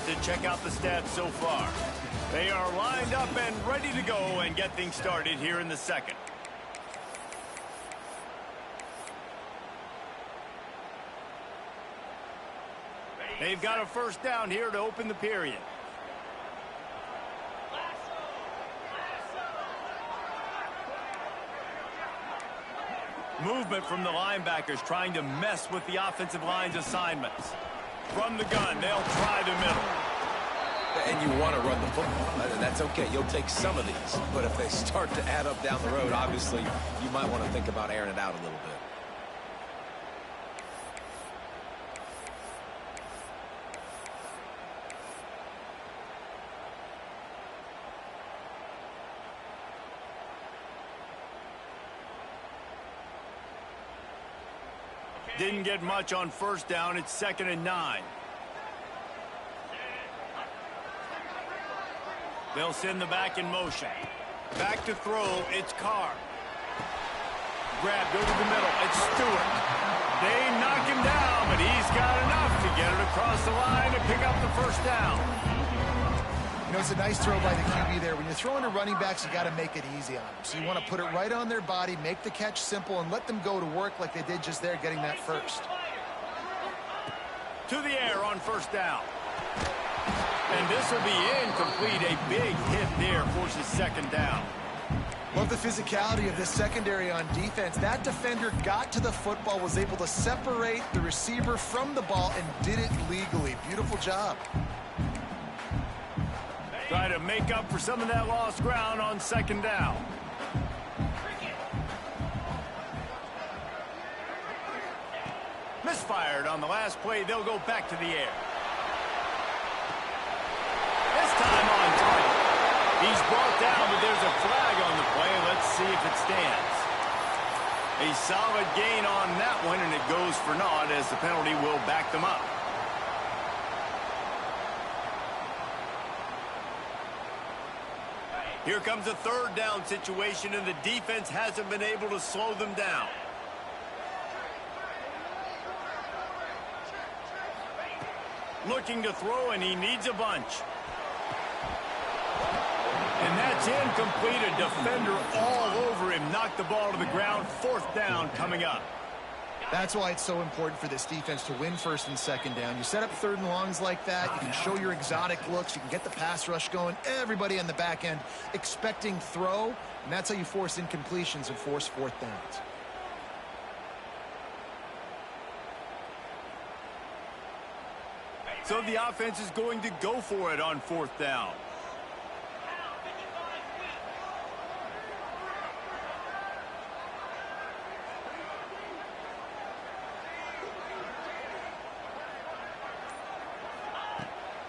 moment to check out the stats so far. They are lined up and ready to go and get things started here in the second. They've got a first down here to open the period. Movement from the linebackers trying to mess with the offensive line's assignments. From the gun, they'll try the middle. And you want to run the football. That's okay. You'll take some of these. But if they start to add up down the road, obviously, you might want to think about airing it out a little bit. Didn't get much on first down. It's 2nd and 9. They'll send the back in motion. Back to throw. It's Carr. Grabbed over the middle. It's Stewart. They knock him down, but he's got enough to get it across the line and pick up the first down. You know, it's a nice throw by the QB there. When you're throwing to running backs, you got to make it easy on them. So you want to put it right on their body, make the catch simple, and let them go to work like they did just there, getting that first. To the air on first down. And this will be incomplete. A big hit there forces 2nd down. Love the physicality of this secondary on defense. That defender got to the football, was able to separate the receiver from the ball, and did it legally. Beautiful job. Try to make up for some of that lost ground on 2nd down. Misfired on the last play. They'll go back to the air. This time on target. He's brought down, but there's a flag on the play. Let's see if it stands. A solid gain on that one, and it goes for naught as the penalty will back them up. Here comes a 3rd down situation, and the defense hasn't been able to slow them down. Looking to throw, and he needs a bunch. And that's incomplete. A defender all over him. Knocked the ball to the ground. 4th down coming up. That's why it's so important for this defense to win 1st and 2nd down. You set up 3rd and longs like that. You can show your exotic looks. You can get the pass rush going. Everybody on the back end expecting throw. And that's how you force incompletions and force 4th downs. So the offense is going to go for it on 4th down.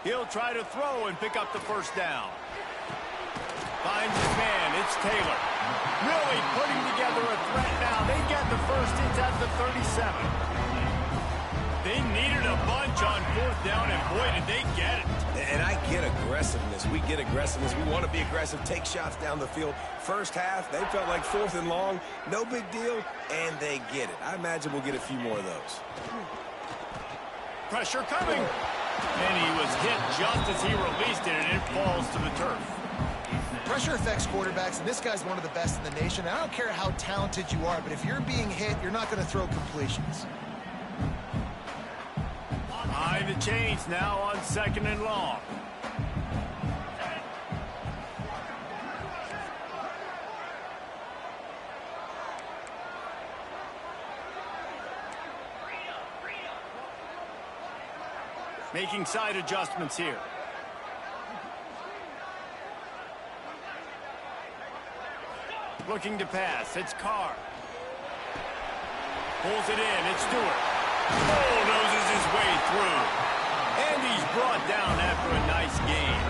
He'll try to throw and pick up the first down. Finds his man. It's Taylor. Really putting together a threat now. They get the first. It's at the 37. They needed a bunch on 4th down, and boy, did they get it. And I get aggressiveness. We get aggressiveness. We want to be aggressive, take shots down the field. First half, they felt like 4th and long. No big deal, and they get it. I imagine we'll get a few more of those. Pressure coming. And he was hit just as he released it, and it falls to the turf. Pressure affects quarterbacks, and this guy's one of the best in the nation. I don't care how talented you are, but if you're being hit, you're not going to throw completions. High the chains now on 2nd and long. Making side adjustments here. Looking to pass. It's Carr. Pulls it in. It's Stewart. Bulldozes his way through. And he's brought down after a nice gain.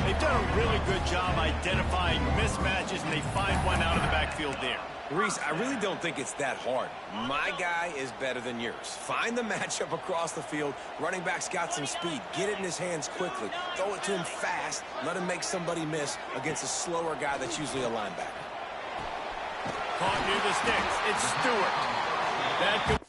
They've done a really good job identifying mismatches, and they find one out of the backfield there. Reese, I really don't think it's that hard. My guy is better than yours. Find the matchup across the field. Running back's got some speed. Get it in his hands quickly. Throw it to him fast. Let him make somebody miss against a slower guy that's usually a linebacker. Caught near the sticks. It's Stewart. That could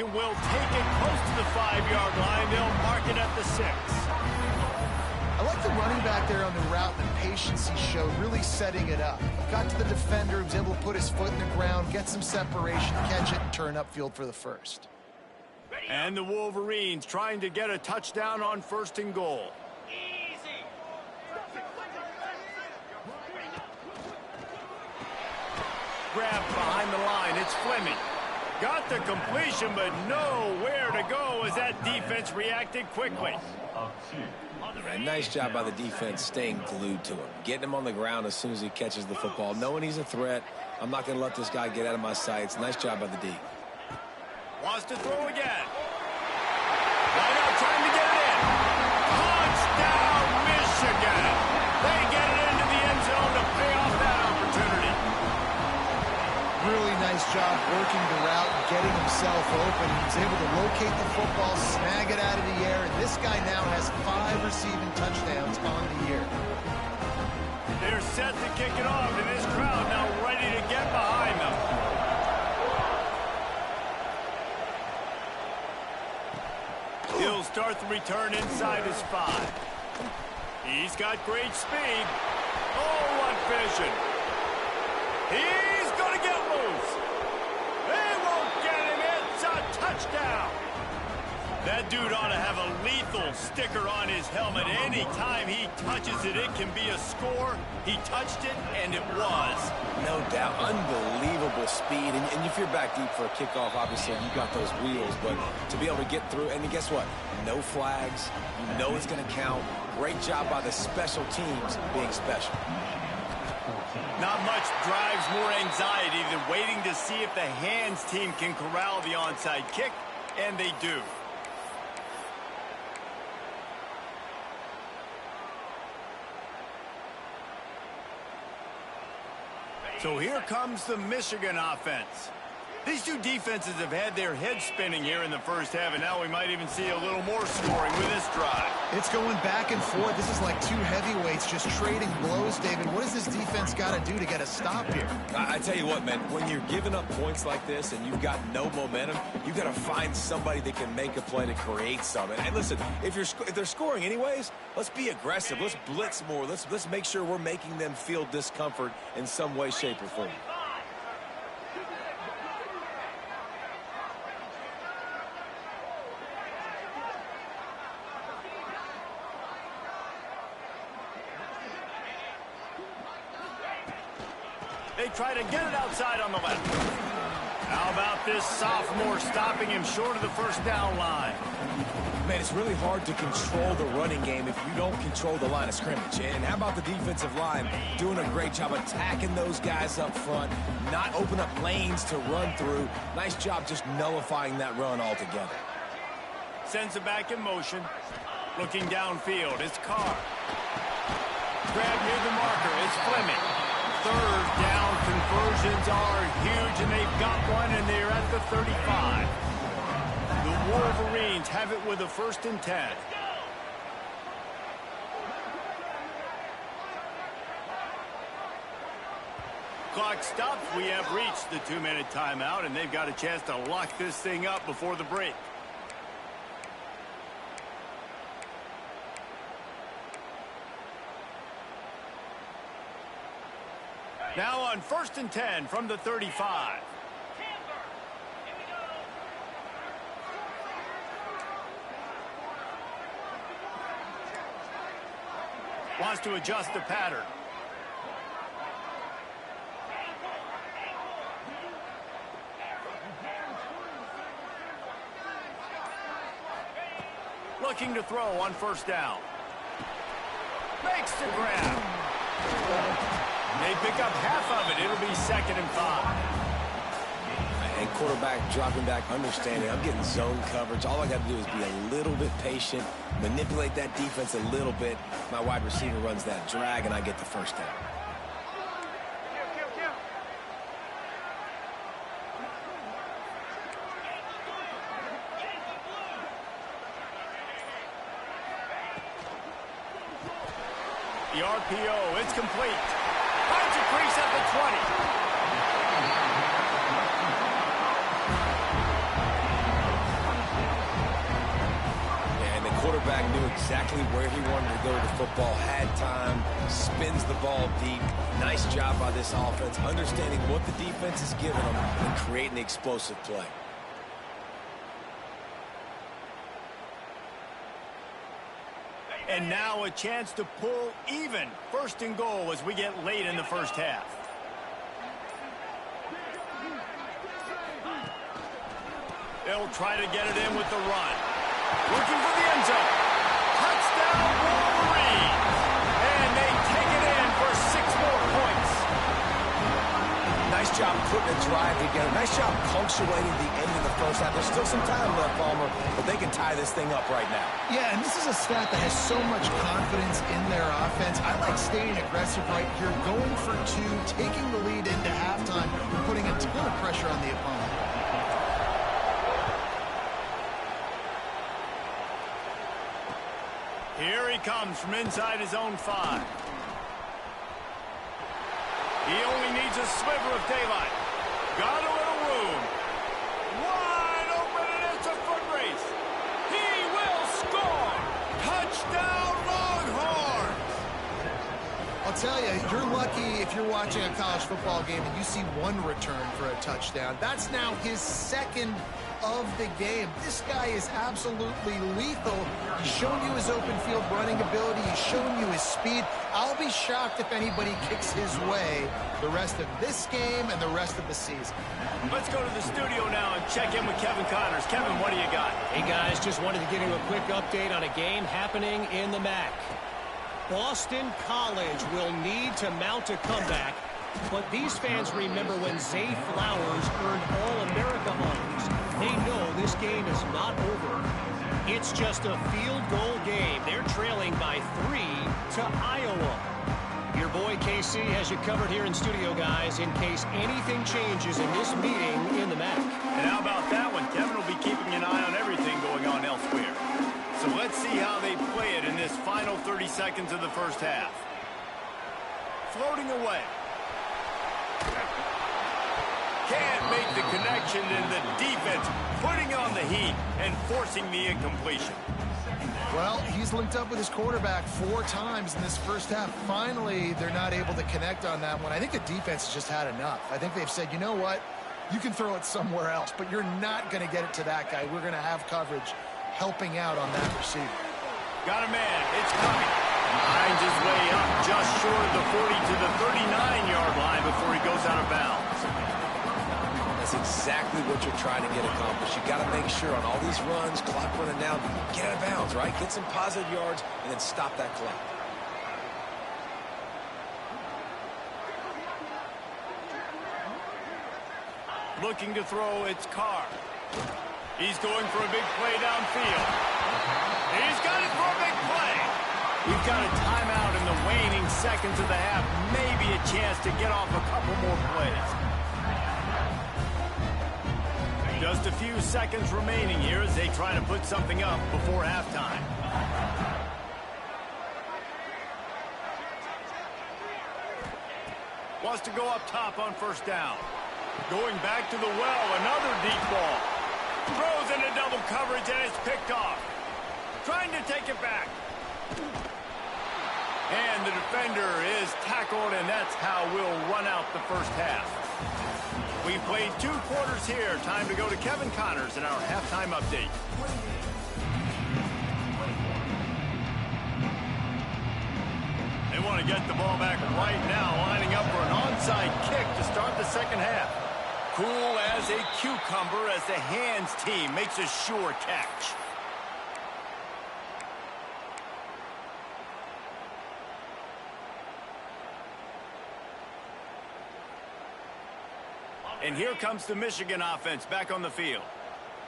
Will take it close to the 5-yard line. They'll mark it at the 6. I like the running back there on the route and the patience he showed, really setting it up. Got to the defender, was able to put his foot in the ground, get some separation, catch it, and turn upfield for the first. And the Wolverines trying to get a touchdown on 1st and goal. Grabbed behind the line. It's Fleming. Got the completion, but nowhere to go as that defense reacted quickly. Nice job by the defense staying glued to him. Getting him on the ground as soon as he catches the football. Knowing he's a threat. I'm not going to let this guy get out of my sights. Nice job by the D. Wants to throw again. Right out, trying to get it in. Touchdown, Michigan. They get it into the end zone to pay off that opportunity. Really nice job working the route and getting himself open. He's able to locate the football, snag it out of the air, and this guy now has 5 receiving touchdowns on the year. They're set to kick it off, and this crowd now ready to get behind them. He'll start the return inside his 5. He's got great speed. Oh, what vision. He's going to get loose. They won't get him. It's a touchdown. That dude ought to have a lethal sticker on his helmet. Anytime he touches it, it can be a score. He touched it, and it was. No doubt. Unbelievable speed. And if you're back deep for a kickoff, obviously, you've got those wheels. But to be able to get through, and guess what? No flags. You know it's going to count. Great job by the special teams being special. Not much drives more anxiety than waiting to see if the hands team can corral the onside kick, and they do. So here comes the Michigan offense. These two defenses have had their heads spinning here in the first half, and now we might even see a little more scoring with this drive. It's going back and forth. This is like two heavyweights just trading blows, David. What does this defense got to do to get a stop here? I tell you what, man, when you're giving up points like this and you've got no momentum, you've got to find somebody that can make a play to create something. And listen, if they're scoring anyways, let's be aggressive. Let's blitz more. Let's make sure we're making them feel discomfort in some way, shape, or form. They try to get it outside on the left. How about this sophomore stopping him short of the first down line? Man, it's really hard to control the running game if you don't control the line of scrimmage. And how about the defensive line doing a great job attacking those guys up front, not open up lanes to run through. Nice job just nullifying that run altogether. Sends it back in motion. Looking downfield, it's Carr. Grab near the marker, it's Fleming. Third down conversions are huge, and they've got one, and they're at the 35. The Wolverines have it with a 1st and 10. Clock stops. We have reached the 2-minute timeout, and they've got a chance to lock this thing up before the break. Now on 1st and 10 from the 35. Wants to adjust the pattern. Looking to throw on 1st down. Makes the grab. They pick up half of it. It'll be 2nd and 5. And quarterback dropping back, understanding I'm getting zone coverage. All I got to do is be a little bit patient, manipulate that defense a little bit. My wide receiver runs that drag, and I get the 1st down. The RPO, it's complete. Finds a crease at the 20. Exactly where he wanted to go with the football. Had time, spins the ball deep. Nice job by this offense, understanding what the defense is giving them and creating the explosive play. And now a chance to pull even. First and goal as we get late in the first half. They'll try to get it in with the run. Looking for the end zone. Touchdown, Wolverines. And they take it in for 6 more points. Nice job putting a drive together. Nice job punctuating the end of the first half. There's still some time left, Palmer, but they can tie this thing up right now. Yeah, and this is a stat that has so much confidence in their offense. I like staying aggressive right here, going for 2, taking the lead into halftime, and putting a ton of pressure on the opponent. Here he comes from inside his own 5. He only needs a sliver of daylight. Got a little room. Wide open, and it's a foot race. He will score. Touchdown, Longhorns. I'll tell you, you're lucky if you're watching a college football game and you see 1 return for a touchdown. That's now his 2nd of the game. This guy is absolutely lethal. He's shown you his open field running ability. He's shown you his speed. I'll be shocked if anybody kicks his way the rest of this game and the rest of the season. Let's go to the studio now and check in with Kevin Connors. Kevin, what do you got? Hey, guys, just wanted to give you a quick update on a game happening in the MAC. Boston College will need to mount a comeback, but these fans remember when Zay Flowers earned All-America honors. They know this game is not over. It's just a field goal game. They're trailing by 3 to Iowa. Your boy KC has you covered here in studio, guys, in case anything changes in this meeting in the MAC. And how about that one? Kevin will be keeping an eye on everything going on elsewhere. So let's see how they play it in this final 30 seconds of the first half. Floating away. Can't make the connection, and the defense putting on the heat and forcing the incompletion. Well, he's linked up with his quarterback 4 times in this first half. Finally, they're not able to connect on that one. I think the defense has just had enough. I think they've said, you know what? You can throw it somewhere else, but you're not going to get it to that guy. We're going to have coverage helping out on that receiver. Got a man. It's coming. Finds his way up just short of the 40 to the 39-yard line before he goes out of bounds. That's exactly what you're trying to get accomplished. You got to make sure on all these runs, clock running down, get out of bounds, right? Get some positive yards and then stop that clock. Looking to throw, it's Carr. He's going for a big play downfield. He's got it for a big play. We've got a timeout in the waning seconds of the half. Maybe a chance to get off a couple more plays. Just a few seconds remaining here as they try to put something up before halftime. Wants to go up top on first down. Going back to the well, another deep ball. Throws into double coverage and it's picked off. Trying to take it back. And the defender is tackled, and that's how we'll run out the first half. We've played 2 quarters here. Time to go to Kevin Connors in our halftime update. They want to get the ball back right now, lining up for an onside kick to start the second half. Cool as a cucumber as the hands team makes a sure catch. And here comes the Michigan offense back on the field.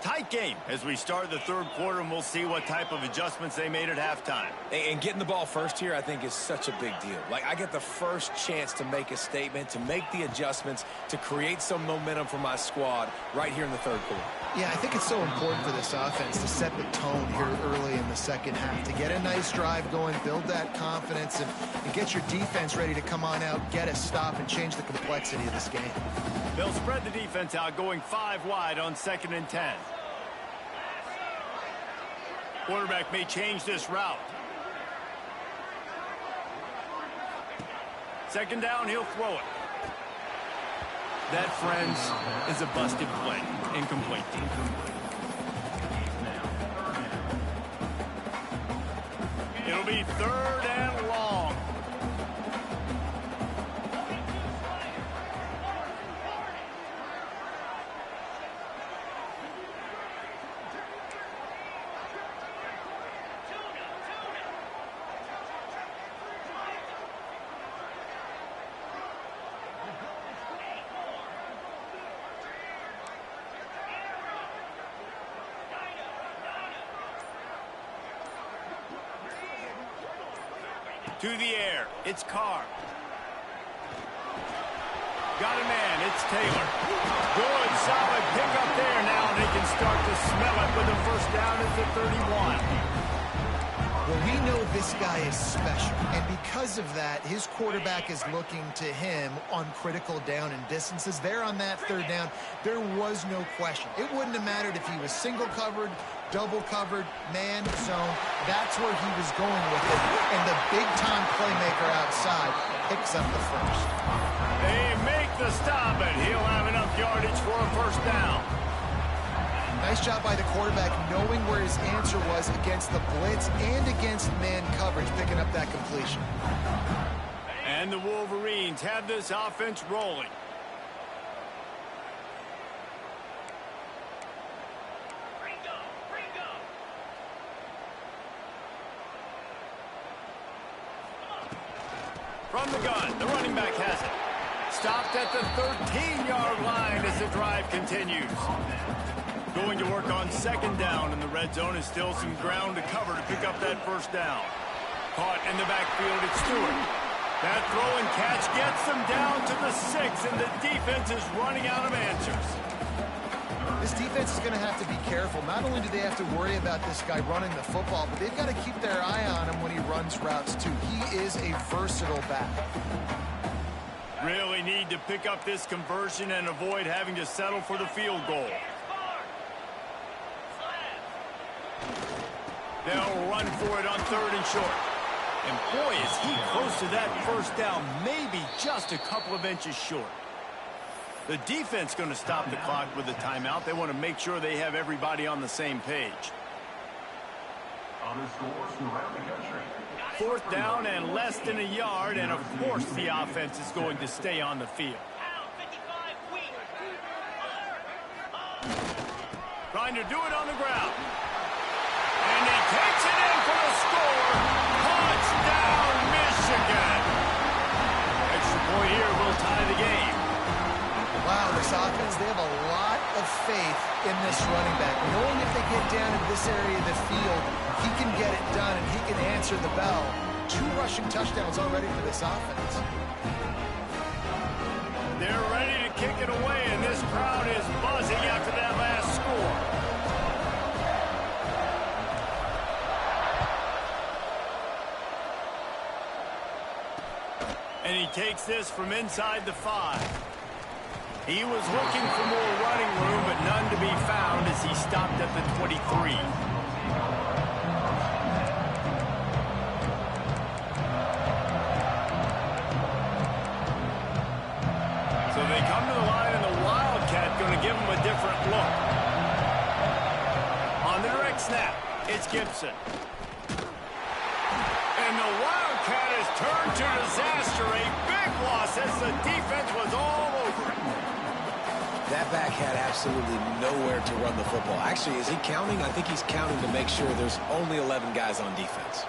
Tight game as we start the third quarter, and we'll see what type of adjustments they made at halftime. And getting the ball first here, I think, is such a big deal. Like, I get the first chance to make a statement, to make the adjustments, to create some momentum for my squad right here in the third quarter. Yeah, I think it's so important for this offense to set the tone here early in the second half, to get a nice drive going, build that confidence, and get your defense ready to come on out, get a stop, and change the complexity of this game. They'll spread the defense out, going 5 wide on 2nd and 10. Quarterback may change this route. Second down, he'll throw it. That, friends, is a busted play. Incomplete. It'll be third and long. To the air, it's Carr. Got a man, it's Taylor. Good, solid pickup there now, and they can start to smell it with a first down at the 31. Well, we know this guy is special, and because of that, his quarterback is looking to him on critical down and distances. There on that third down, there was no question. It wouldn't have mattered if he was single covered, double covered, man, zone. That's where he was going with it, and the big-time playmaker outside picks up the first. They make the stop, and he'll have enough yardage for a first down. Nice job by the quarterback knowing where his answer was against the blitz and against man coverage, picking up that completion. And the Wolverines have this offense rolling. From the gun, the running back has it. Stopped at the 13-yard line as the drive continues. Going to work on second down, and the red zone is still some ground to cover to pick up that first down. Caught in the backfield, it's Stewart. That throw and catch gets them down to the 6, and the defense is running out of answers. This defense is going to have to be careful. Not only do they have to worry about this guy running the football, but they've got to keep their eye on him when he runs routes, too. He is a versatile back. Really need to pick up this conversion and avoid having to settle for the field goal. They'll run for it on third and short. And boy, is he close to that first down, maybe just a couple of inches short. The defense going to stop the clock with a timeout. They want to make sure they have everybody on the same page. Fourth down and less than a yard, and of course the offense is going to stay on the field. Trying to do it on the ground. And he takes it in for the score. Touchdown, Michigan. Extra point here will tie the game. Wow, this offense, they have a lot of faith in this running back. Knowing if they get down in this area of the field, he can get it done and he can answer the bell. 2 rushing touchdowns already for this offense. They're ready to kick it away, and this crowd is buzzing after that last score. And he takes this from inside the 5. He was looking for more running room, but none to be found as he stopped at the 23. So they come to the line, and the Wildcat going to give him a different look. On the direct snap, it's Gibson. And the Wildcat has turned to disaster. A big loss as the defense was all over it. That back had absolutely nowhere to run the football. Actually, is he counting? I think he's counting to make sure there's only 11 guys on defense.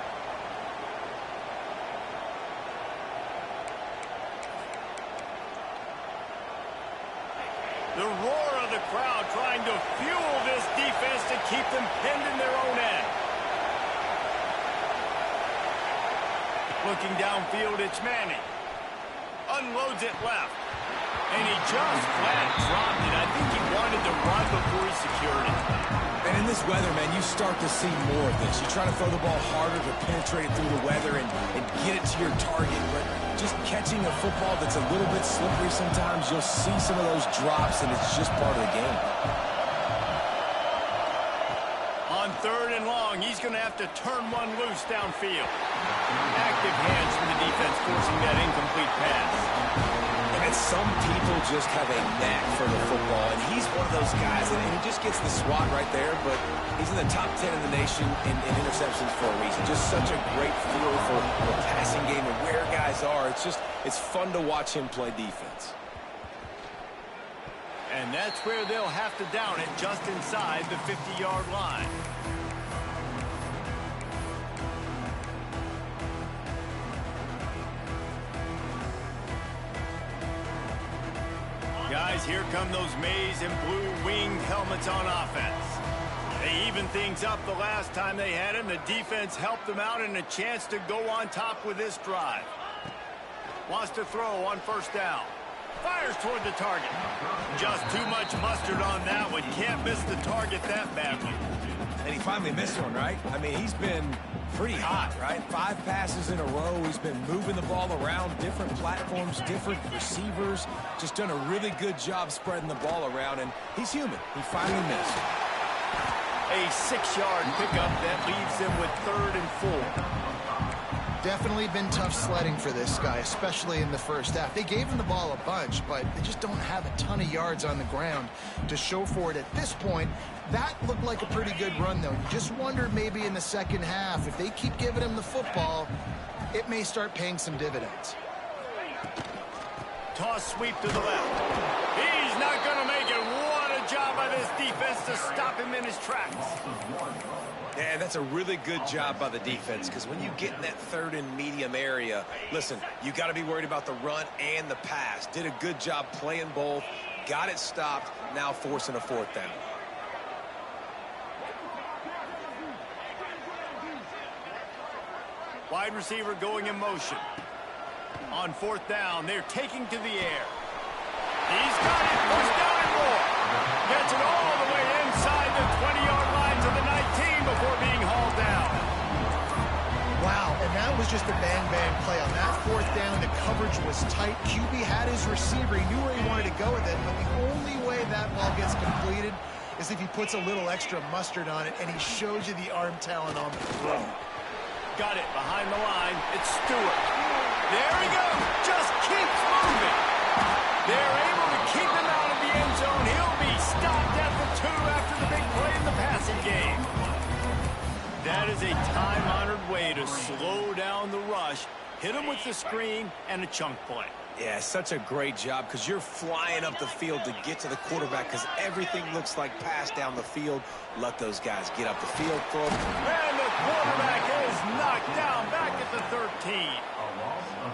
The roar of the crowd trying to fuel this defense to keep them pinned in their own end. Looking downfield, it's Manning. Unloads it left. And he just flat dropped it. I think he wanted to run before he secured it. And in this weather, man, you start to see more of this. You try to throw the ball harder to penetrate it through the weather and get it to your target. But just catching a football that's a little bit slippery sometimes, you'll see some of those drops, and it's just part of the game. On third and long, he's going to have to turn one loose downfield. Active hands for the defense, forcing that incomplete pass. And some people just have a knack for the football, and he's one of those guys, and he just gets the swat right there, but he's in the top 10 in the nation in interceptions for a reason. Just such a great feel for the passing game and where guys are. It's fun to watch him play defense. And that's where they'll have to down it, just inside the 50-yard line. Guys, here come those maize and blue winged helmets on offense. They evened things up the last time they had him. The defense helped them out and a chance to go on top with this drive. Wants to throw on first down. Fires toward the target. Just too much mustard on that one. Can't miss the target that badly. And he finally missed one, right? I mean, he's been pretty hot, right? 5 passes in a row. He's been moving the ball around, different platforms, different receivers. Just done a really good job spreading the ball around, and he's human. He finally missed. A 6-yard pickup that leaves them with 3rd and 4. Definitely been tough sledding for this guy, especially in the first half. They gave him the ball a bunch, but they just don't have a ton of yards on the ground to show for it at this point. That looked like a pretty good run, though. You just wondered maybe in the second half, if they keep giving him the football, it may start paying some dividends. Toss sweep to the left. He's not going to make it. What a job by this defense to stop him in his tracks. Yeah, that's a really good job by the defense, because when you get in that 3rd and medium area, listen, you got to be worried about the run and the pass. Did a good job playing both, got it stopped, now forcing a 4th down. Wide receiver going in motion. On 4th down, they're taking to the air. He's got it, 1st down and more. Gets it all the way inside the 20-yard line to the 19 before being hauled down. Wow, and that was just a bang-bang play. On that 4th down, the coverage was tight. QB had his receiver. He knew where he wanted to go with it, but the only way that ball gets completed is if he puts a little extra mustard on it, and he shows you the arm talent on the throw. Got it behind the line. It's Stewart. There he goes. Just keeps moving. They're able to keep him out of the end zone. He'll be stopped at the 2 after the big play in the passing game. That is a time-honored way to slow down the rush, hit him with the screen, and a chunk play. Yeah, such a great job, because you're flying up the field to get to the quarterback, because everything looks like pass down the field. Let those guys get up the field for him. And the quarterback is knocked down back at the 13.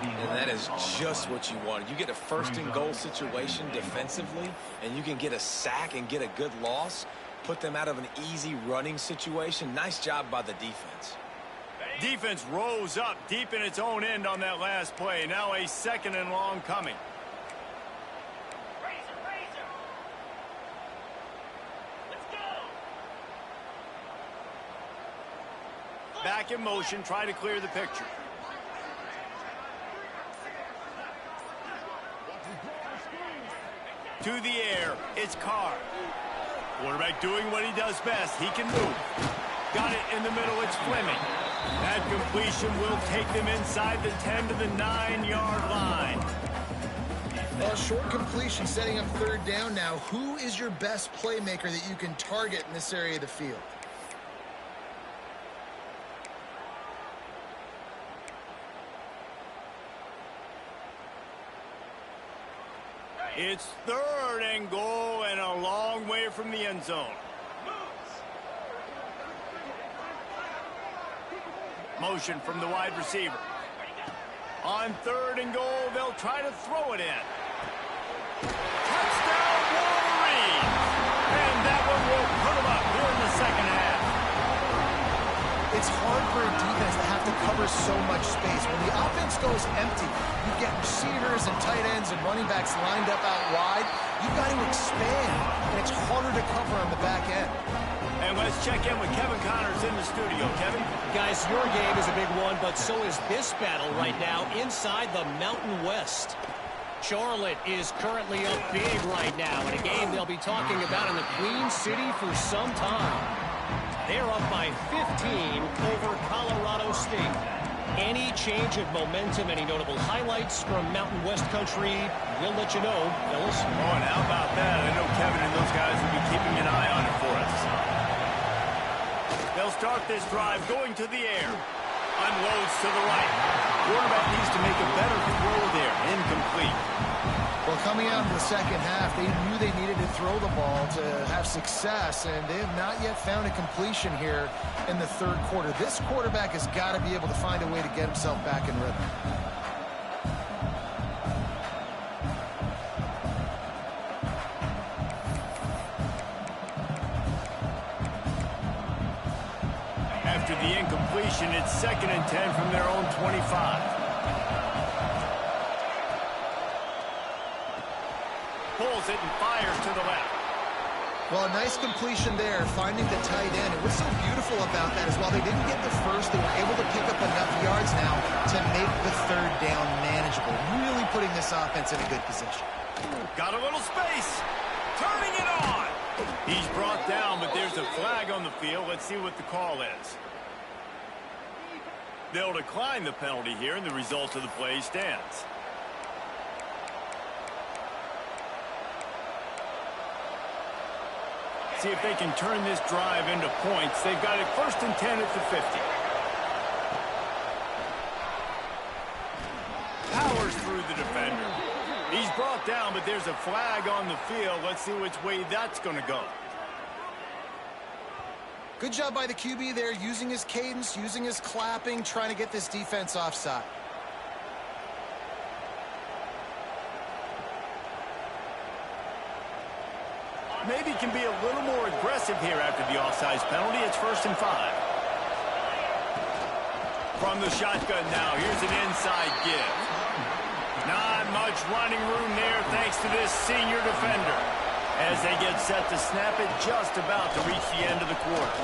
And that is just what you wanted. You get a 1st and goal situation defensively, and you can get a sack and get a good loss, put them out of an easy running situation. Nice job by the defense. Defense rose up deep in its own end on that last play. Now a 2nd and long coming. Back in motion, try to clear the picture. To the air, it's Carr. Quarterback doing what he does best. He can move. Got it in the middle, it's Fleming. That completion will take them inside the 10 to the 9-yard line. Well, short completion setting up 3rd down now. Who is your best playmaker that you can target in this area of the field? It's 3rd and goal and a long way from the end zone. Motion from the wide receiver. On 3rd and goal, they'll try to throw it in. Touchdown, Wolverine! And that one will put them up here in the second half. It's hard for a defense to have to cover so much space. When the offense goes empty, you get receivers and tight ends and running backs lined up out wide. You've got to expand, and it's harder to cover on the back end. And let's check in with Kevin Connors in the studio. Kevin? Guys, your game is a big one, but so is this battle right now inside the Mountain West. Charlotte is currently up big right now in a game they'll be talking about in the Queen City for some time. They're up by 15 over Colorado State. Any change of momentum, any notable highlights from Mountain West Country, we'll let you know, fellas. Oh, and how about that? I know Kevin and those guys will be keeping an eye on it for us. They'll start this drive going to the air. Unloads to the right. Quarterback needs to make a better throw there. Incomplete. Well, coming out in the second half, they knew they needed to throw the ball to have success, and they have not yet found a completion here in the third quarter. This quarterback has got to be able to find a way to get himself back in rhythm. After the incompletion, it's 2nd and 10 from their own 25. Pulls it and fires to the left. Well, a nice completion there, finding the tight end. And what's so beautiful about that is while they didn't get the first, they were able to pick up enough yards now to make the third down manageable, really putting this offense in a good position. Got a little space. Turning it on. He's brought down, but there's a flag on the field. Let's see what the call is. They'll decline the penalty here, and the result of the play stands. See if they can turn this drive into points. They've got it 1st and 10 at the 50. Powers through the defender. He's brought down, but there's a flag on the field. Let's see which way that's going to go. Good job by the QB there, using his cadence, using his clapping, trying to get this defense offside. Maybe can be a little more aggressive here after the offsides penalty. It's 1st and 5. From the shotgun now, here's an inside give. Not much running room there thanks to this senior defender. As they get set to snap it, just about to reach the end of the quarter.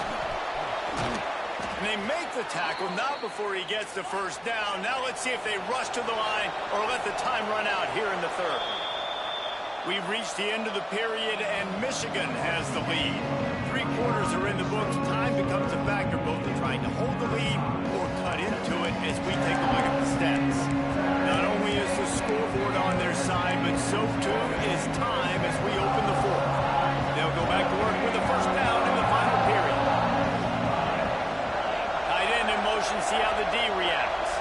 And they make the tackle, not before he gets the first down. Now let's see if they rush to the line or let the time run out here in the third. We've reached the end of the period, and Michigan has the lead. 3 quarters are in the books. Time becomes a factor both in trying to hold the lead or cut into it as we take a look at the stats. Not only is the scoreboard on their side, but so too is time as we open the fourth. They'll go back to work with the first down in the final period. Tight end in motion, see how the D reacts.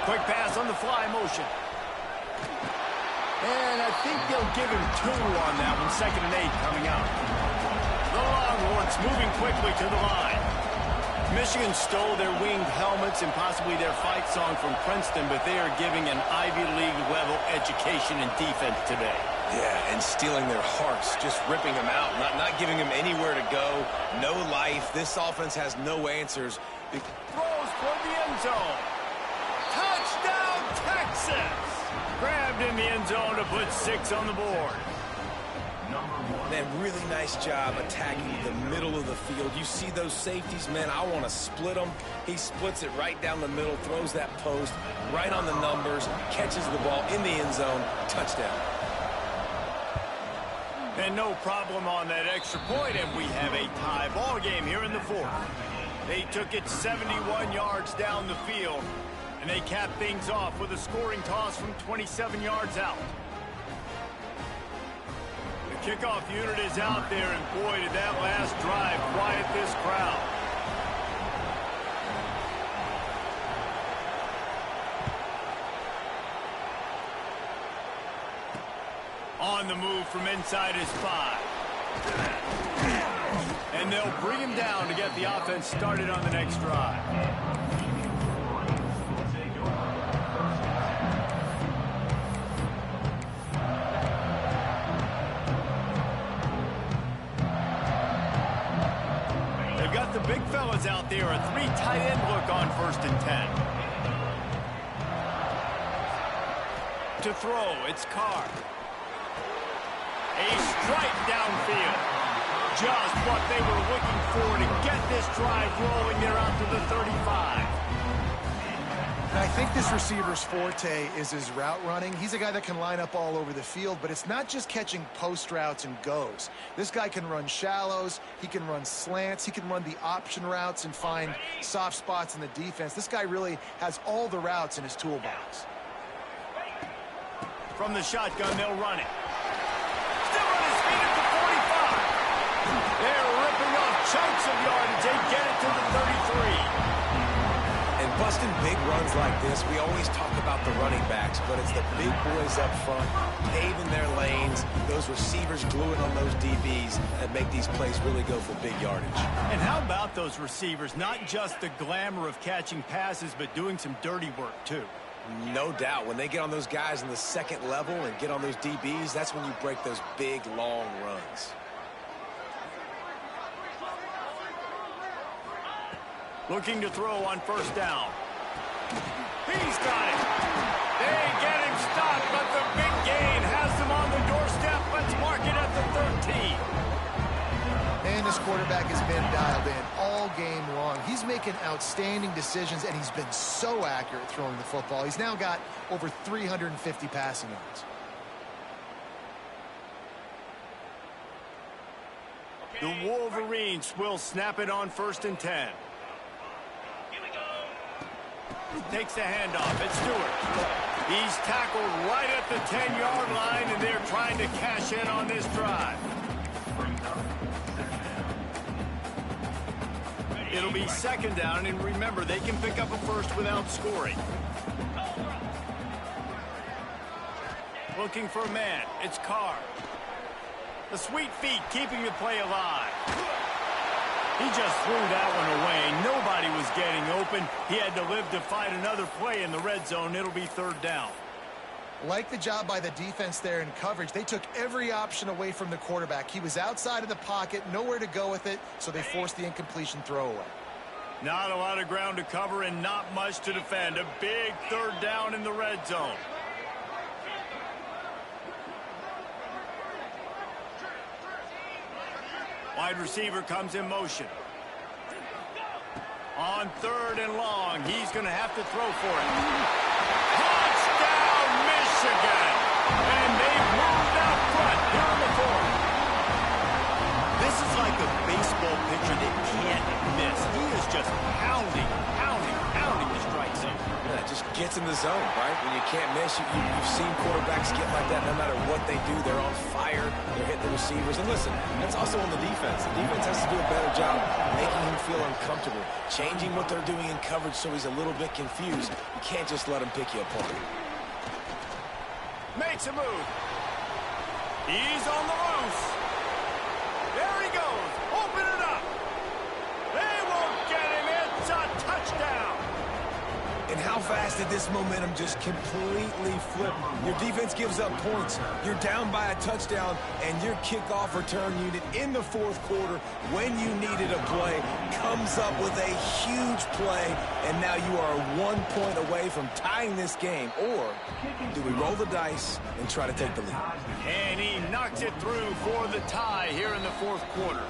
Quick pass on the fly motion. And I think they'll give him 2 on that one. 2nd and 8 coming out. The Longhorns moving quickly to the line. Michigan stole their winged helmets and possibly their fight song from Princeton, but they are giving an Ivy League level education in defense today. Yeah, and stealing their hearts, just ripping them out, not giving them anywhere to go, no life. This offense has no answers. Throws for the end zone. Touchdown, Texas! Grabbed in the end zone to put 6 on the board. Man, really nice job attacking the middle of the field. You see those safeties, man, I want to split them. He splits it right down the middle, throws that post, right on the numbers, catches the ball in the end zone, touchdown. And no problem on that extra point, and we have a tie ball game here in the fourth. They took it 71 yards down the field, and they capped things off with a scoring toss from 27 yards out. The kickoff unit is out there, and boy, did that last drive quiet this crowd. On the move from inside his 5. And they'll bring him down to get the offense started on the next drive. They've got the big fellas out there, a 3 tight end look on 1st and 10. To throw, it's Carr. A strike downfield. Just what they were looking for to get this drive rolling. They're out to the 35. And I think this receiver's forte is his route running. He's a guy that can line up all over the field, but it's not just catching post routes and goes. This guy can run shallows, he can run slants, he can run the option routes and find soft spots in the defense. This guy really has all the routes in his toolbox. From the shotgun, they'll run it. Still on his feet at the 45. They're ripping off chunks of yardage. They get it to the 33. And busting big runs like this, we always talk about the running backs, but it's the big boys up front, paving their lanes, those receivers gluing on those DBs that make these plays really go for big yardage. And how about those receivers? Not just the glamour of catching passes, but doing some dirty work, too. No doubt. When they get on those guys in the second level and get on those DBs, that's when you break those big, long runs. Looking to throw on first down. He's got it. They get him stopped, but the big gain has them on the doorstep. Let's mark it at the 13. And this quarterback has been dialed in all game long. He's making outstanding decisions, and he's been so accurate throwing the football. He's now got over 350 passing yards. The Wolverines will snap it on 1st and 10. Takes the handoff. It's Stewart. He's tackled right at the 10-yard line, and they're trying to cash in on this drive. It'll be 2nd down, and remember, they can pick up a first without scoring. Looking for a man. It's Carr. The sweet feet keeping the play alive. He just threw that one away. Nobody was getting open. He had to live to fight another play in the red zone. It'll be 3rd down. Like the job by the defense there in coverage. They took every option away from the quarterback. He was outside of the pocket, nowhere to go with it, so they forced the incompletion throwaway. Not a lot of ground to cover and not much to defend. A big 3rd down in the red zone. Wide receiver comes in motion. On 3rd and long, he's going to have to throw for it. Touchdown, Michigan! And they've moved out front here in the 4th. This is like a baseball pitcher that can't miss. He is just pounding the strike zone. Yeah, it just gets in the zone, right? When you can't miss, you've seen quarterbacks get like that no matter what they do. They're on fire. They're hitting the receivers. And listen, that's also on the defense. The defense has to do a better job making him feel uncomfortable, changing what they're doing in coverage so he's a little bit confused. You can't just let him pick you apart. Makes a move. He's on the loose. There he goes. Open it up. They won't get him. It's a touchdown. And how fast did this momentum just completely flip? Your defense gives up points. You're down by a touchdown, and your kickoff return unit in the 4th quarter, when you needed a play, comes up with a huge play, and now you are 1 point away from tying this game. Or do we roll the dice and try to take the lead? And he knocks it through for the tie here in the 4th quarter.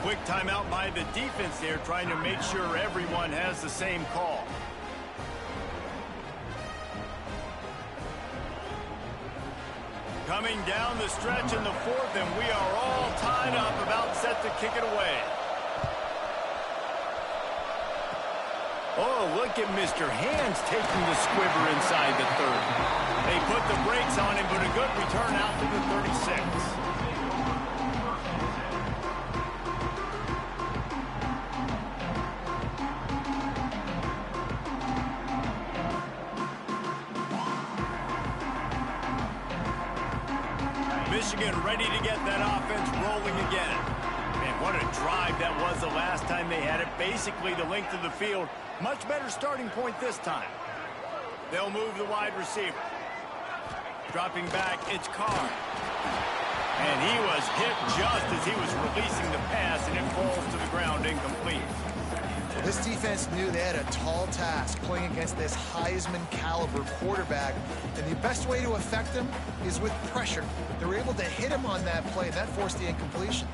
Quick timeout by the defense there, trying to make sure everyone has the same call. Coming down the stretch in the 4th, and we are all tied up, about set to kick it away. Oh, look at Mr. Hands taking the squibber inside the 30. They put the brakes on him, but a good return out to the 36. Michigan ready to get that offense rolling again. Man, what a drive that was the last time they had it. Basically the length of the field. Much better starting point this time. They'll move the wide receiver. Dropping back, it's Carr. And he was hit just as he was releasing the pass, and it falls to the ground incomplete. This defense knew they had a tall task playing against this Heisman caliber quarterback, and the best way to affect him is with pressure. They were able to hit him on that play, and that forced the incompletion.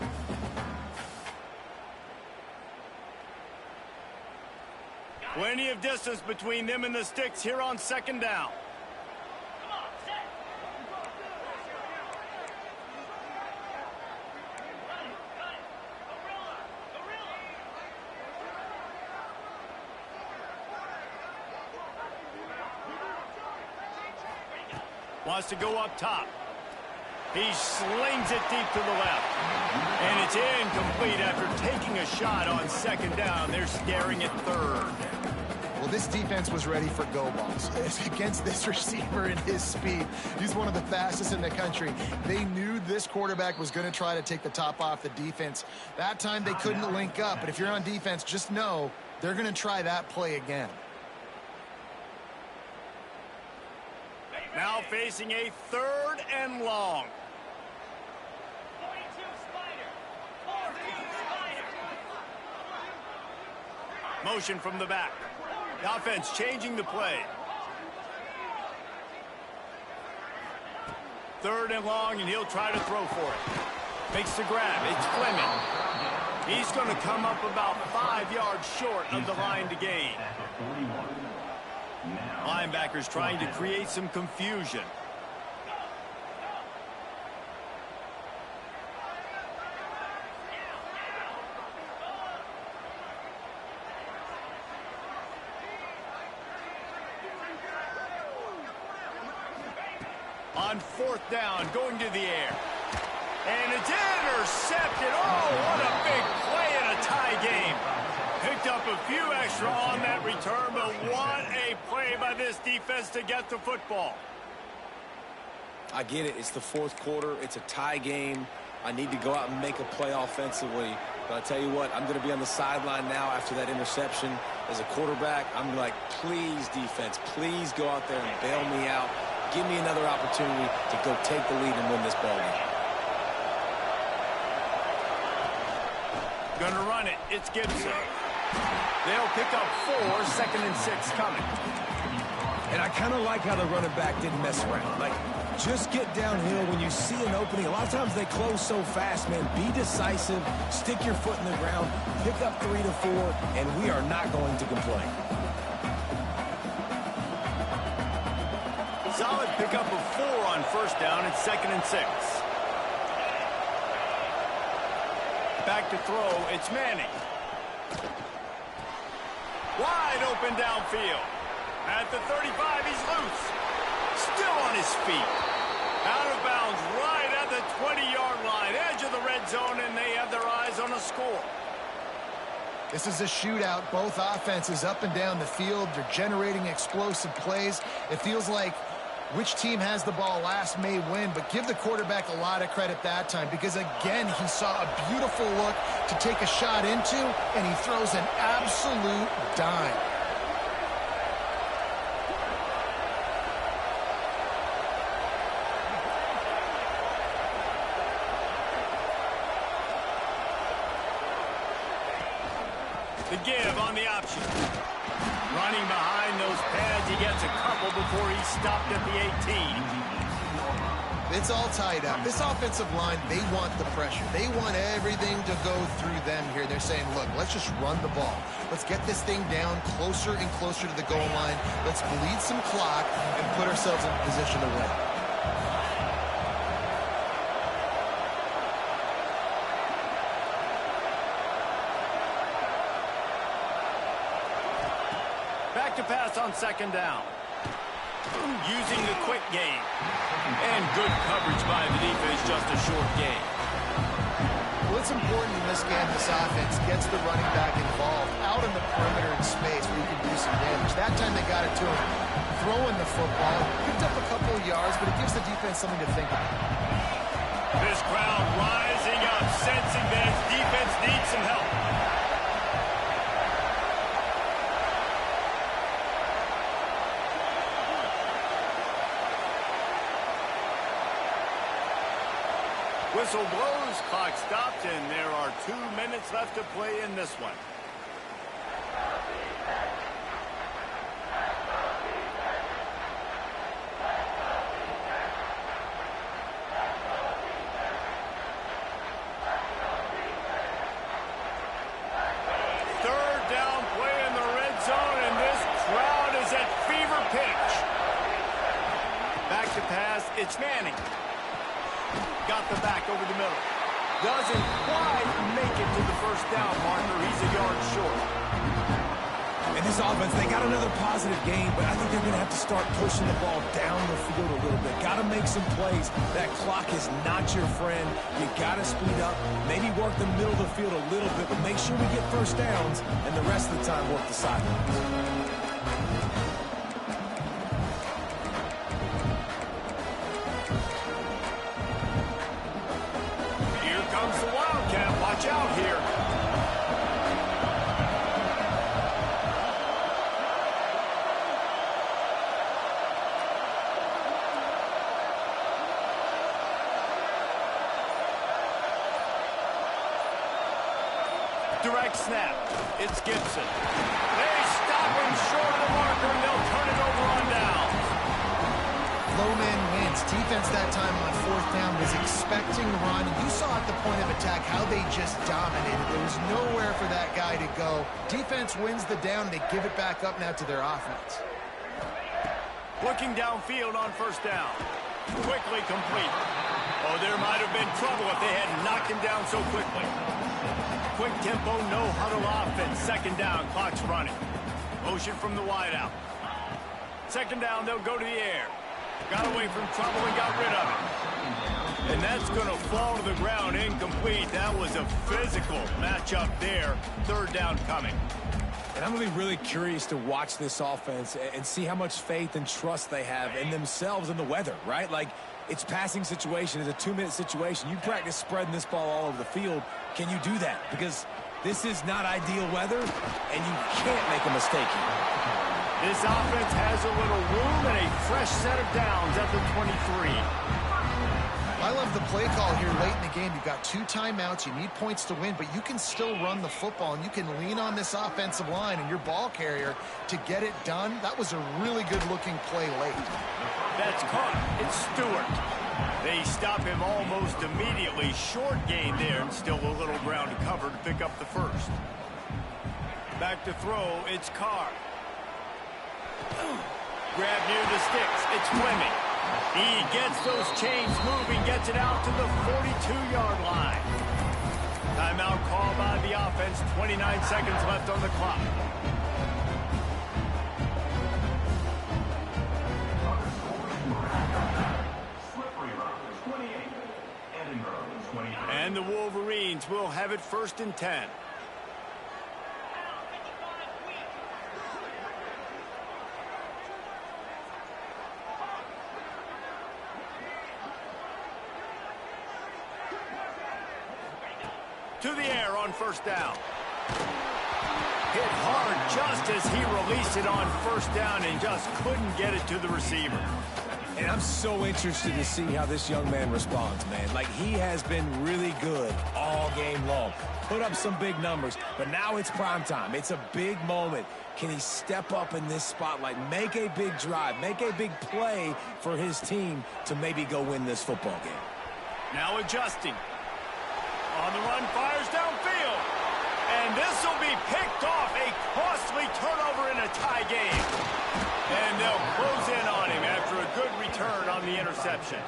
Plenty of distance between them and the sticks here on second down. Wants to go up top. He slings it deep to the left. And it's incomplete after taking a shot on second down. They're staring at third. Well, this defense was ready for go balls. Against this receiver and his speed, he's one of the fastest in the country. They knew this quarterback was going to try to take the top off the defense. That time they couldn't link up. But if you're on defense, just know they're going to try that play again. Now facing a third and long. Motion from the back. The offense changing the play. Third and long, and he'll try to throw for it. Makes the grab. It's Fleming. He's going to come up about 5 yards short of the line to gain. Linebackers trying to create some confusion. On fourth down, going to the air. And it's intercepted. Oh, what a big play in a tie game. Picked up a few extra on that return, but what a play by this defense to get the football. I get it. It's the fourth quarter. It's a tie game. I need to go out and make a play offensively. But I tell you what, I'm going to be on the sideline now after that interception. As a quarterback, I'm like, please, defense, please go out there and bail me out. Give me another opportunity to go take the lead and win this ball game. Gonna run it. It's Gibson. They'll pick up 4, second and 6 coming. And I kind of like how the running back didn't mess around. Like, just get downhill when you see an opening. A lot of times they close so fast, man. Be decisive. Stick your foot in the ground. Pick up 3 to 4, and we are not going to complain. Solid pickup of 4 on first down. It's second and 6. Back to throw. It's Manning. Wide open downfield. At the 35, he's loose. Still on his feet. Out of bounds right at the 20-yard line. Edge of the red zone, and they have their eyes on a score. This is a shootout. Both offenses up and down the field. They're generating explosive plays. It feels like which team has the ball last may win, but give the quarterback a lot of credit that time because, again, he saw a beautiful look to take a shot into, and he throws an absolute dime. The give on the option. Running behind those pads, he gets a couple before he's stopped at the 18. It's all tied up. This offensive line, they want the pressure. They want everything to go through them here. They're saying, look, let's just run the ball. Let's get this thing down closer and closer to the goal line. Let's bleed some clock and put ourselves in position to win. Back to pass on second down. Using the quick game. And good coverage by the defense, just a short game. Well, it's important in this game, this offense gets the running back involved out in the perimeter in space where you can do some damage. That time they got it to him. Throwing the football. Picked up a couple of yards, but it gives the defense something to think about. This crowd rising up, sensing that its defense needs some help. Whistle blows, clock stopped, and there are 2 minutes left to play in this one. Third down play in the red zone, and pocket pass. It's Manning. Got the back over the middle. Doesn't quite make it to the first down marker. He's a yard short. And this offense, they got another positive game, but I think they're going to have to start pushing the ball down the field a little bit. Got to make some plays. That clock is not your friend. You got to speed up, maybe work the middle of the field a little bit, but make sure we get first downs, and the rest of the time work the sidelines. Here comes the Wildcat. Watch out here. Direct snap. It's Gibson. They stop him short of the marker, and they'll turn it over on down. Low man wins. Defense that time on fourth down was expecting to run. You saw at the point of attack how they just dominated. There was nowhere for that guy to go. Defense wins the down. They give it back up now to their offense. Looking downfield on first down. Quickly complete. Oh, there might have been trouble if they hadn't knocked him down so quickly. Quick tempo, no huddle offense. Second down, clock's running. Motion from the wideout. Second down, they'll go to the air. Got away from trouble and got rid of it. And that's going to fall to the ground, incomplete. That was a physical matchup there. Third down coming. And I'm going to be really curious to watch this offense and see how much faith and trust they have in themselves and the weather, right? Like, it's passing situation. It's a 2-minute situation. You practice spreading this ball all over the field. Can you do that? Because this is not ideal weather, and you can't make a mistake here. This offense has a little room and a fresh set of downs at the 23. I love the play call here late in the game. You've got 2 timeouts. You need points to win, but you can still run the football, and you can lean on this offensive line and your ball carrier to get it done. That was a really good-looking play late. That's caught. It's Stewart. They stop him almost immediately. Short gain there, and still a little ground to cover to pick up the first. Back to throw. It's Carr. Grab near the sticks. It's Fleming. He gets those chains moving, gets it out to the 42-yard line. Timeout called by the offense. 29 seconds left on the clock. And the Wolverines will have it 1st and 10. To the air on first down. Hit hard just as he released it on first down and just couldn't get it to the receiver. And I'm so interested to see how this young man responds, man. Like, he has been really good all game long. Put up some big numbers, but now it's prime time. It's a big moment. Can he step up in this spotlight, make a big drive, make a big play for his team to maybe go win this football game? Now adjusting. On the run, fires downfield. And this will be picked off. A costly turnover in a tie game. And they'll close in on him after a good return on the interception.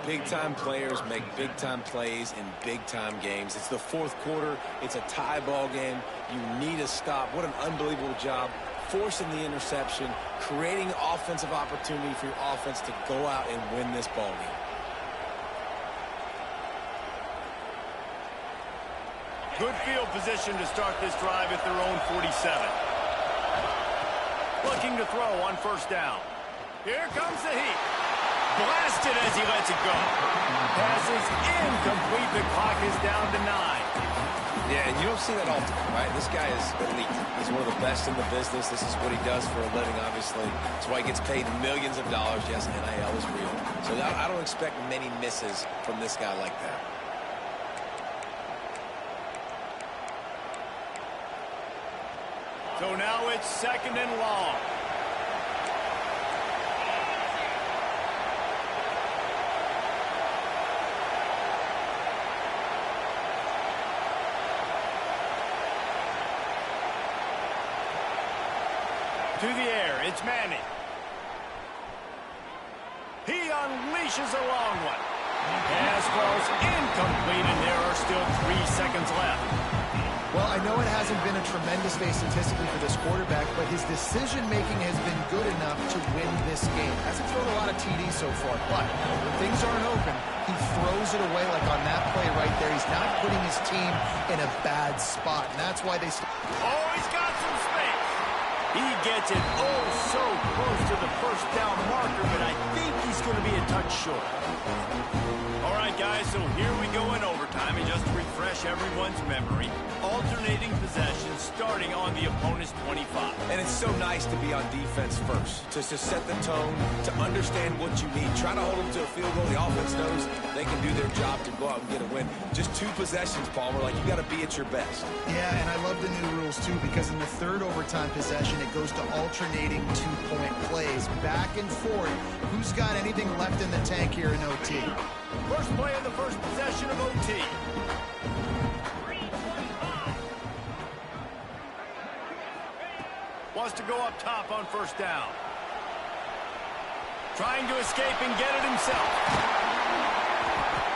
Big-time players make big-time plays in big-time games. It's the fourth quarter. It's a tie ball game. You need a stop. What an unbelievable job forcing the interception, creating offensive opportunity for your offense to go out and win this ball game. Good field position to start this drive at their own 47. Looking to throw on first down. Here comes the heat. Blasted as he lets it go. Passes incomplete. The clock is down to 9. Yeah, and you don't see that often, right? This guy is elite. He's one of the best in the business. This is what he does for a living, obviously. That's why he gets paid millions of dollars. Yes, NIL is real. So I don't expect many misses from this guy like that. So now it's 2nd and long. To the air, it's Manning. He unleashes a long one. Pass falls incomplete, and there are still 3 seconds left. Well, I know it hasn't been a tremendous day statistically for this quarterback, but his decision-making has been good enough to win this game. Hasn't thrown a lot of TDs so far, but when things aren't open, he throws it away like on that play right there. He's not putting his team in a bad spot, and that's why they... Oh, he's got some space. He gets it so close to the first down marker, but I think he's going to be a touch short. All right, guys, so here we go in overtime, and just to refresh everyone's memory, alternating possessions starting on the opponent's 25. And it's so nice to be on defense first, just to set the tone, to understand what you need. Try to hold them to a field goal. The offense knows they can do their job to go out and get a win. Just 2 possessions, Palmer, like you got to be at your best. Yeah, and I love the new rules, too, because in the third overtime possession, it goes to alternating 2-point plays, back and forth. Who's got anything left in the tank here in OT? First play of the first possession of OT. Wants to go up top on first down. Trying to escape and get it himself.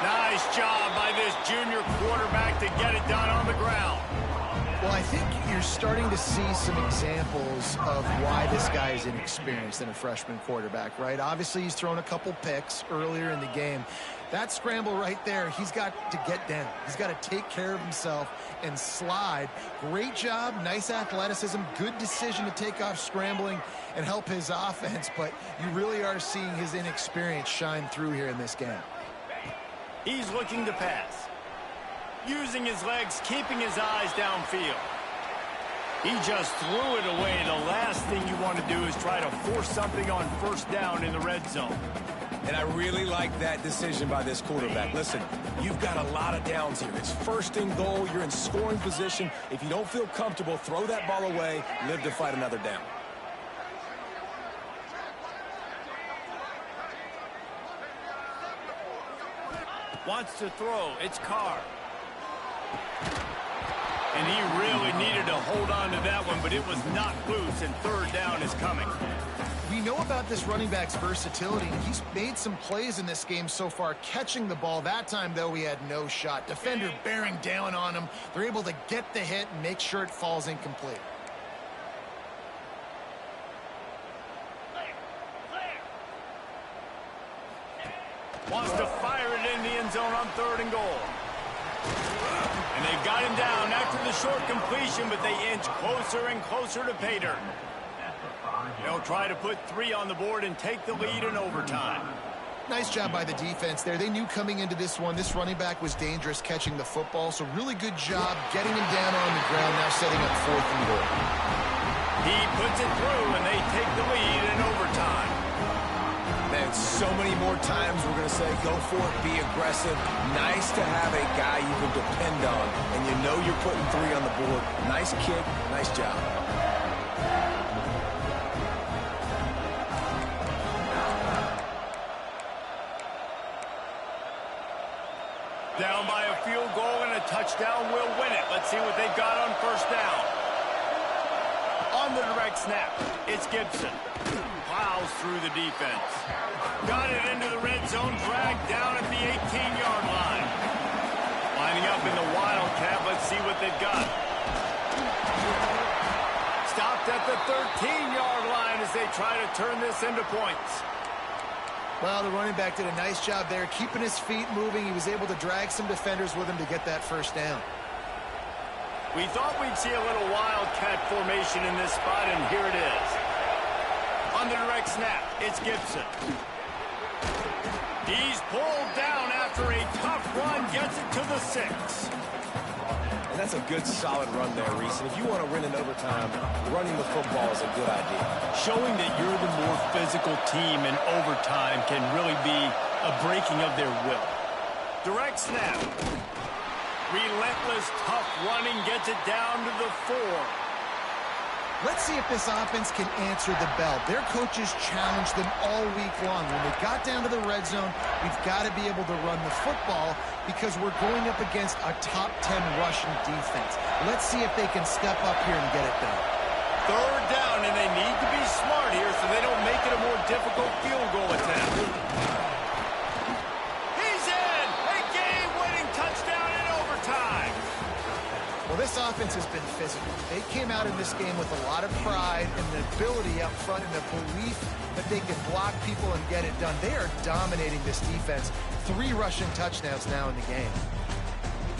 Nice job by this junior quarterback to get it done on the ground. Well, I think you're starting to see some examples of why this guy is inexperienced in a freshman quarterback, right? Obviously, he's thrown a couple picks earlier in the game. That scramble right there, he's got to get down. He's got to take care of himself and slide. Great job, nice athleticism, good decision to take off scrambling and help his offense, but you really are seeing his inexperience shine through here in this game. He's looking to pass. Using his legs, keeping his eyes downfield. He just threw it away. The last thing you want to do is try to force something on first down in the red zone. And I really like that decision by this quarterback. Listen, you've got a lot of downs here. It's first and goal. You're in scoring position. If you don't feel comfortable, throw that ball away. Live to fight another down. Wants to throw. It's Carr. And he really needed to hold on to that one, but it was not loose, and third down is coming. We know about this running back's versatility, and he's made some plays in this game so far, catching the ball. That time, though, he had no shot. Defender bearing down on him. They're able to get the hit and make sure it falls incomplete. Wants to fire it in the end zone on third and goal. And they've got him down after the short completion, but they inch closer and closer to pay dirt. They'll try to put 3 on the board and take the lead in overtime. Nice job by the defense there. They knew coming into this one, this running back was dangerous catching the football, so really good job getting him down on the ground, now setting up fourth and goal. He puts it through, and they take the lead in overtime. Man, so many more times we're going to say, go for it, be aggressive. Nice to have a guy you can depend on, and you know you're putting 3 on the board. Nice kick, nice job. Down by a field goal, and a touchdown will win it. Let's see what they've got on first down. On the direct snap, it's Gibson. Plows through the defense. Got it into the red zone, dragged down at the 18-yard line. Lining up in the Wildcat, let's see what they've got. Stopped at the 13-yard line as they try to turn this into points. Well, the running back did a nice job there, keeping his feet moving. He was able to drag some defenders with him to get that first down. We thought we'd see a little Wildcat formation in this spot, and here it is. On the direct snap, it's Gibson. He's pulled down after a tough run, gets it to the 6. And that's a good, solid run there, Reese. And if you want to win in overtime, running the football is a good idea. Showing that you're the more physical team in overtime can really be a breaking of their will. Direct snap. Relentless, tough running, gets it down to the 4. Let's see if this offense can answer the bell. Their coaches challenged them all week long. When they got down to the red zone, we've got to be able to run the football because we're going up against a top 10 rushing defense. Let's see if they can step up here and get it done. Third down, and they need to be smart here so they don't make it a more difficult field goal attempt. Listen, they came out in this game with a lot of pride and the ability up front and the belief that they can block people and get it done. They are dominating this defense. 3 rushing touchdowns now in the game.